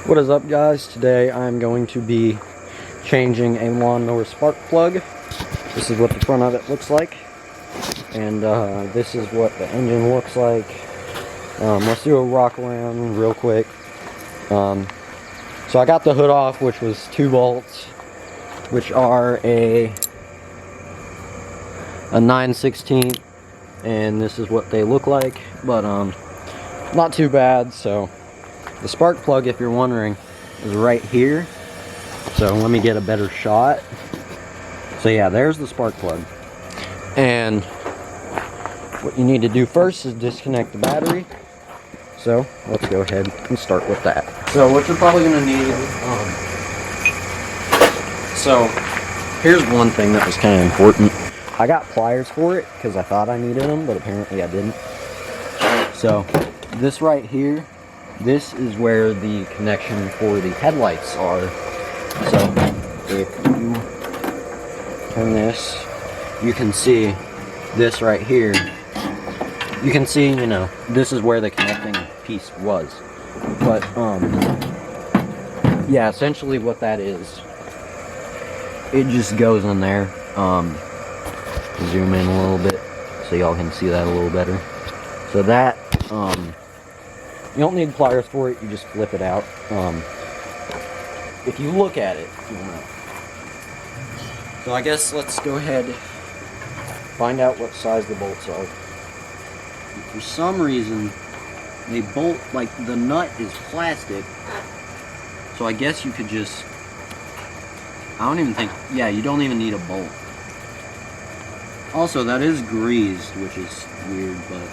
What is up, guys? Today I'm going to be changing a lawnmower spark plug. This is what the front of it looks like, and this is what the engine looks like. Let's do a rock around real quick. So I got the hood off, which was 2 bolts, which are a 9/16, and this is what they look like, but not too bad. So the spark plug, if you're wondering, is right here. So let me get a better shot. So yeah, there's the spark plug. And what you need to do first is disconnect the battery. So let's go ahead and start with that. So what you're probably going to need, so here's one thing that was kind of important. I got pliers for it because I thought I needed them, but apparently I didn't. So this right here, this is where the connection for the headlights are. So if you turn this, you can see this right here. You can see, you know, this is where the connecting piece was. But yeah, essentially what that is, it just goes in there. Zoom in a little bit so y'all can see that a little better. So that you don't need pliers for it, you just flip it out. If you look at it, you'll know. So I guess let's go ahead and find out what size the bolts are. For some reason, they bolt, like the nut is plastic, so I guess you could just, I don't even think, yeah, you don't even need a bolt. Also, that is greased, which is weird, but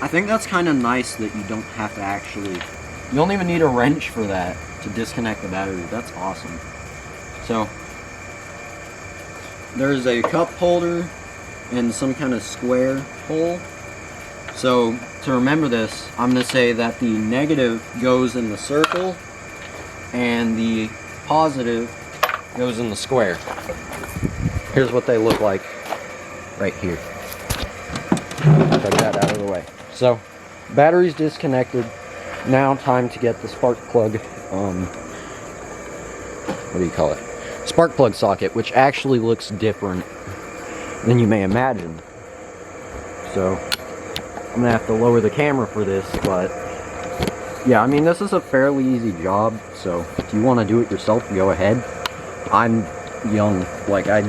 I think that's kind of nice that you don't have to actually, you don't even need a wrench for that to disconnect the battery. That's awesome. So there's a cup holder and some kind of square hole. So to remember this, I'm going to say that the negative goes in the circle and the positive goes in the square. Here's what they look like right here. Take that out of the way. So battery's disconnected. Now time to get the spark plug, what do you call it? Spark plug socket, which actually looks different than you may imagine. So I'm gonna have to lower the camera for this, but yeah, I mean, this is a fairly easy job, so if you want to do it yourself, go ahead. I'm young, like I've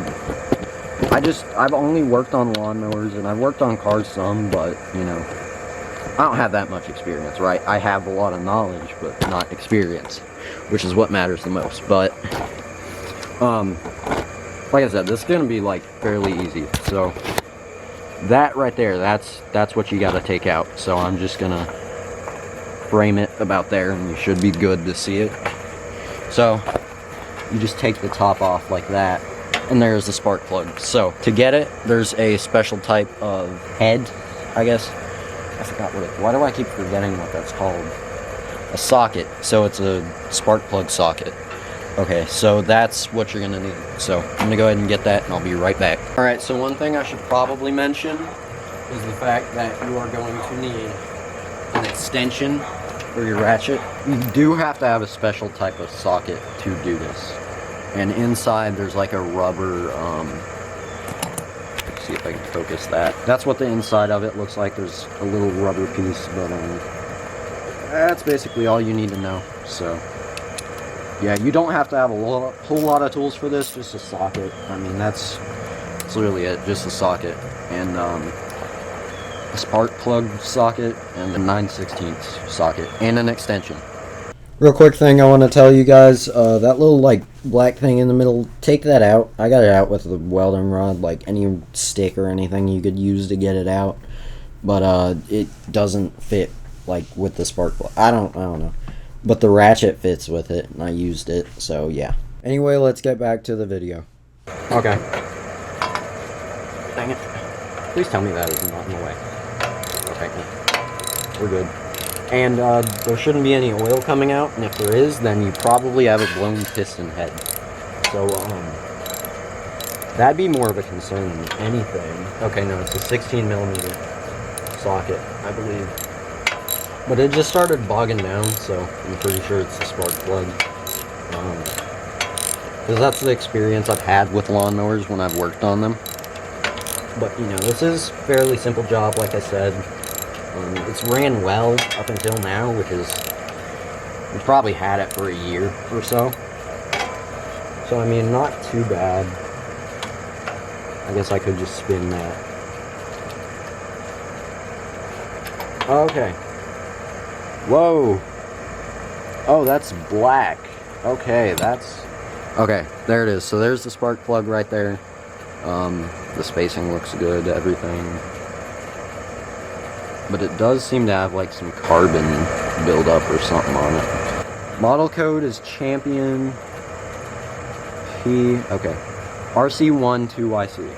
only worked on lawnmowers, and I've worked on cars some, but you know, I don't have that much experience, right? I have a lot of knowledge, but not experience, which is what matters the most. But like I said, this is gonna be like fairly easy. So that right there, that's what you got to take out. So I'm just gonna frame it about there, and you should be good to see it. So you just take the top off like that, and there's the spark plug. So to get it, there's a special type of head, I guess. I forgot what it, why do I keep forgetting what that's called? A socket. So it's a spark plug socket. Okay, so that's what you're gonna need. So I'm gonna go ahead and get that, and I'll be right back. Alright, so one thing I should probably mention is the fact that you are going to need an extension for your ratchet. You do have to have a special type of socket to do this. And inside there's like a rubber, let's see if I can focus that. That's what the inside of it looks like. There's a little rubber piece, but that's basically all you need to know. So yeah, you don't have to have a whole lot of tools for this, just a socket. I mean, that's literally it, just a socket. And a spark plug socket, and a 9/16 socket, and an extension. Real quick thing I want to tell you guys, that little like black thing in the middle, take that out. I got it out with the welding rod, like any stick or anything you could use to get it out. But it doesn't fit like with the spark plug. I don't know. But the ratchet fits with it, and I used it, so yeah. Anyway, let's get back to the video. Okay. Dang it. Please tell me that is not in the way. Okay, we're good. And there shouldn't be any oil coming out, and if there is, then you probably have a blown piston head. So, that'd be more of a concern than anything. Okay, no, it's a 16mm socket, I believe. But it just started bogging down, so I'm pretty sure it's the spark plug. Because that's the experience I've had with lawnmowers when I've worked on them. But, you know, this is a fairly simple job, like I said. It's ran well up until now, which is... We've probably had it for a year or so. So, I mean, not too bad. I guess I could just spin that. Okay. Whoa. Oh, that's black. Okay, that's... Okay, there it is. So there's the spark plug right there. The spacing looks good, everything. But it does seem to have like some carbon buildup or something on it. Model code is Champion P... Okay. RC12YC.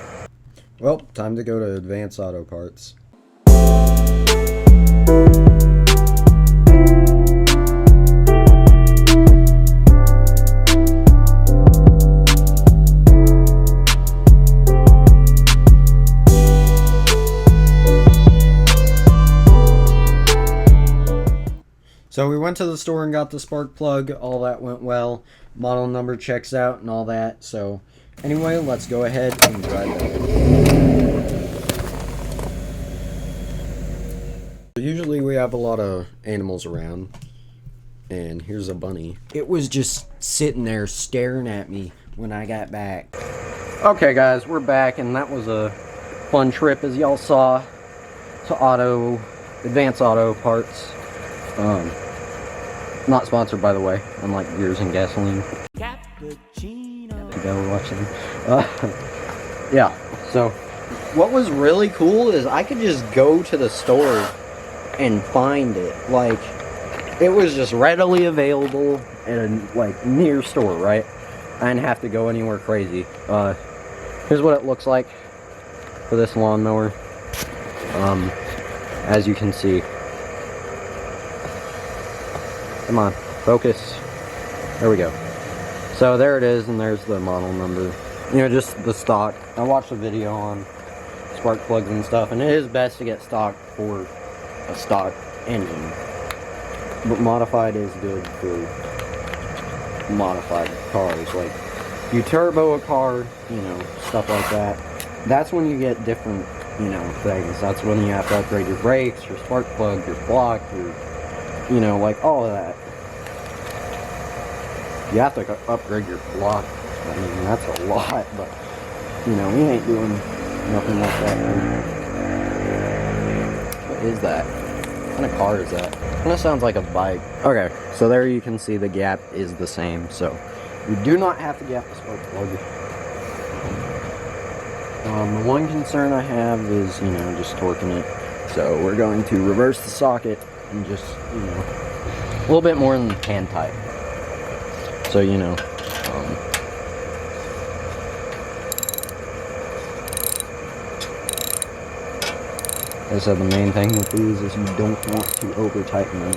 Well, time to go to Advanced Auto Parts. So we went to the store and got the spark plug. All that went well. Model number checks out and all that. So anyway, let's go ahead and drive it. Usually we have a lot of animals around. And here's a bunny. It was just sitting there staring at me when I got back. Okay guys, we're back, and that was a fun trip, as y'all saw, to Advanced Auto Parts. Not sponsored, by the way, unlike beers and gasoline. Cappuccino. We're watching. Yeah, so what was really cool is I could just go to the store and find it. Like, it was just readily available at a, like, near store, right? I didn't have to go anywhere crazy. Here's what it looks like for this lawnmower. As you can see. Come on, focus. There we go. So there it is, and there's the model number. You know, just the stock. I watched a video on spark plugs and stuff, and it is best to get stock for a stock engine. But modified is good for modified cars. Like, you turbo a car, you know, stuff like that. That's when you get different, you know, things. That's when you have to upgrade your brakes, your spark plug, your block, your... You know, like all of that. You have to upgrade your block. I mean, that's a lot, but, you know, we ain't doing nothing like that. What is that? What kind of car is that? Kind of sounds like a bike. Okay, so there you can see the gap is the same, so you do not have to gap the spark plug. The one concern I have is, you know, just torquing it. So we're going to reverse the socket and just, you know, a little bit more than hand type. So, you know, as I said, the main thing with these is you don't want to over tighten them.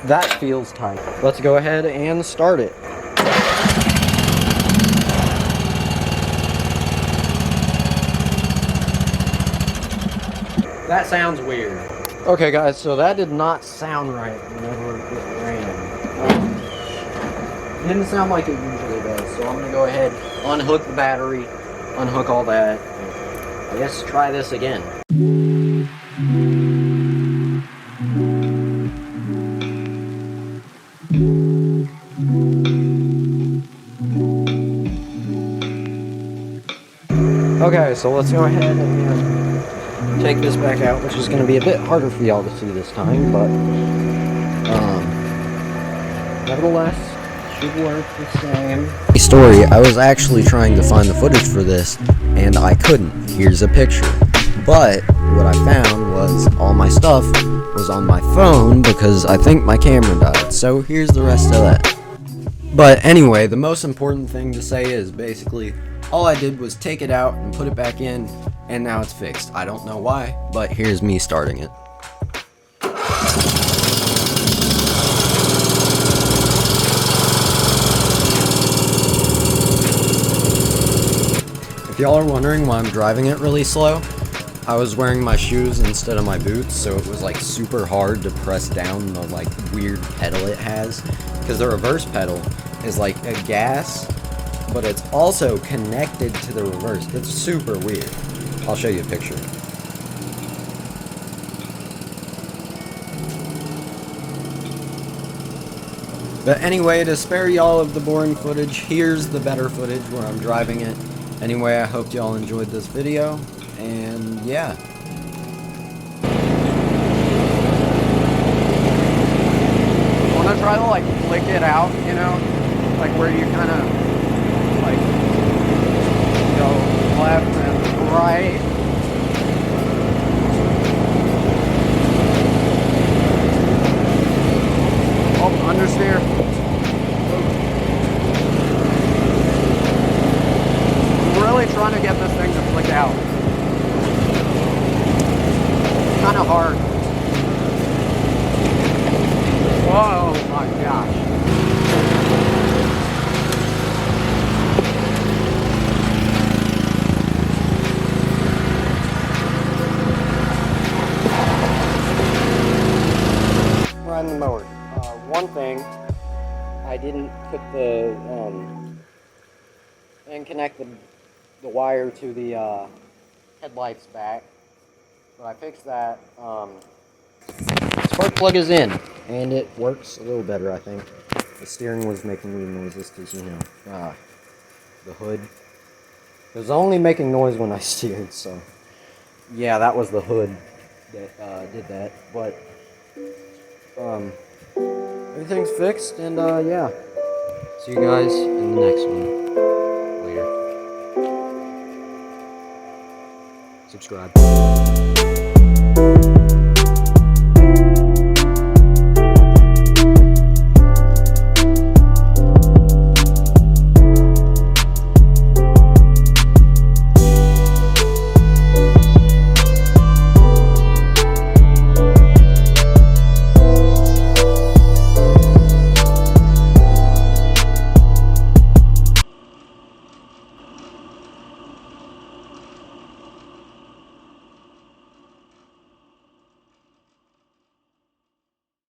That feels tight. Let's go ahead and start it. That sounds weird. Okay guys, so that did not sound right whenever it ran. It didn't sound like it usually does, so I'm going to go ahead, unhook the battery, unhook all that, and I guess try this again. Okay, so let's go ahead and take this back out, which is going to be a bit harder for y'all to see this time, but nevertheless, should work the same. Story, I was actually trying to find the footage for this, and I couldn't. Here's a picture. But what I found was all my stuff was on my phone because I think my camera died, so here's the rest of that. But anyway, the most important thing to say is basically all I did was take it out and put it back in, and now it's fixed. I don't know why, but here's me starting it. If y'all are wondering why I'm driving it really slow, I was wearing my shoes instead of my boots, so it was like super hard to press down the like weird pedal it has, because the reverse pedal is like a gas, but it's also connected to the reverse. It's super weird. I'll show you a picture. But anyway, to spare y'all of the boring footage, here's the better footage where I'm driving it. Anyway, I hope y'all enjoyed this video, and yeah. I want to try to like flick it out, you know, like where you kind of like go left and right. Oh, understeer. Really trying to get this thing to flick out. Kind of hard. Oh my gosh. Riding the mower. One thing, I didn't put the and connect the wire to the headlights back, but I fixed that. Spark plug is in, and it works a little better, I think. The steering was making weird noises because, you know, the hood. It was only making noise when I steered, so yeah, that was the hood that did that. But everything's fixed, and yeah. See you guys in the next one. Later. Subscribe.